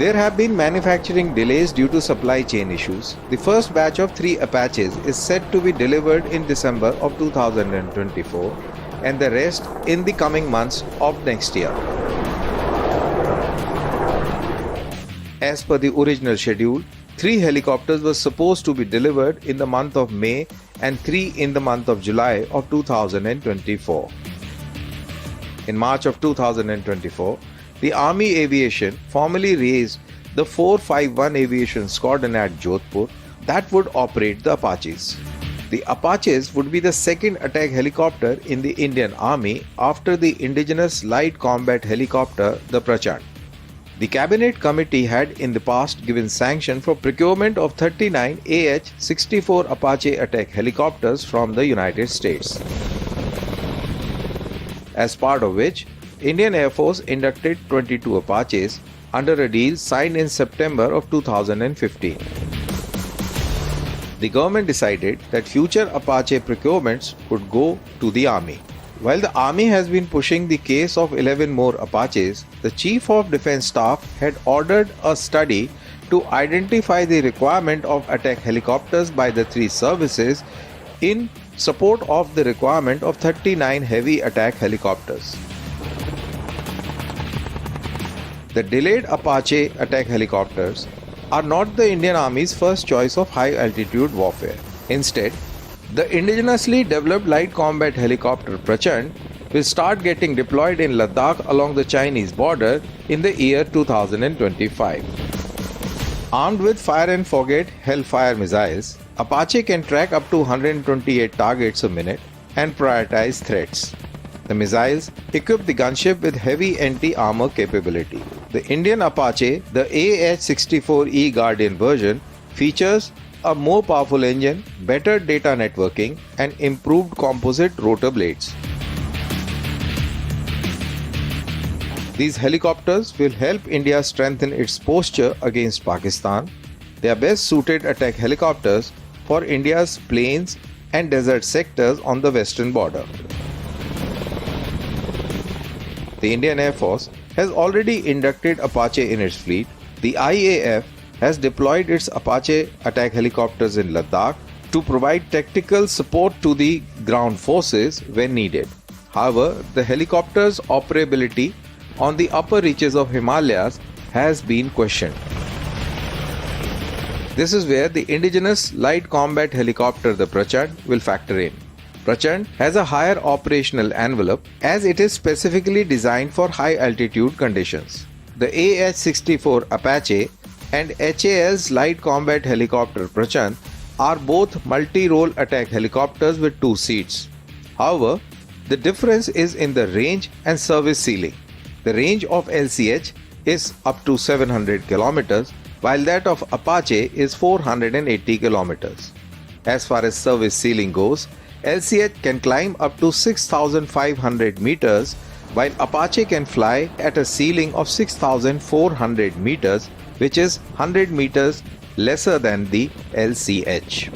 There have been manufacturing delays due to supply chain issues. The first batch of 3 Apaches is set to be delivered in December of 2024 and the rest in the coming months of next year. As per the original schedule, 3 helicopters were supposed to be delivered in the month of May and 3 in the month of July of 2024. In March of 2024, the Army Aviation formally raised the 451 Aviation Squadron at Jodhpur that would operate the Apaches. The Apaches would be the second attack helicopter in the Indian Army after the indigenous light combat helicopter, the Prachand. The Cabinet Committee had in the past given sanction for procurement of 39 AH-64 Apache attack helicopters from the United States, as part of which Indian Air Force inducted 22 Apaches under a deal signed in September of 2015. The government decided that future Apache procurements would go to the Army. While the Army has been pushing the case of 11 more Apaches, the Chief of Defence Staff had ordered a study to identify the requirement of attack helicopters by the 3 services in support of the requirement of 39 heavy attack helicopters. The delayed Apache attack helicopters are not the Indian Army's first choice of high-altitude warfare. Instead, the indigenously developed light combat helicopter Prachand will start getting deployed in Ladakh along the Chinese border in the year 2025. Armed with fire and forget Hellfire missiles, Apache can track up to 128 targets a minute and prioritize threats. The missiles equip the gunship with heavy anti-armor capability. The Indian Apache, the AH-64E Guardian version, features a more powerful engine, better data networking, and improved composite rotor blades. These helicopters will help India strengthen its posture against Pakistan. They are best suited attack helicopters for India's plains and desert sectors on the western border. The Indian Air Force has already inducted Apache in its fleet. The IAF has deployed its Apache attack helicopters in Ladakh to provide tactical support to the ground forces when needed. However, the helicopters' operability on the upper reaches of Himalayas has been questioned. This is where the indigenous light combat helicopter, the Prachand, will factor in. Prachand has a higher operational envelope as it is specifically designed for high altitude conditions. The AH-64 Apache and HAL's light combat helicopter Prachand are both multi-role attack helicopters with 2 seats. However, the difference is in the range and service ceiling. The range of LCH is up to 700 km, while that of Apache is 480 km. As far as service ceiling goes, LCH can climb up to 6,500 meters, while Apache can fly at a ceiling of 6,400 meters, which is 100 meters lesser than the LCH.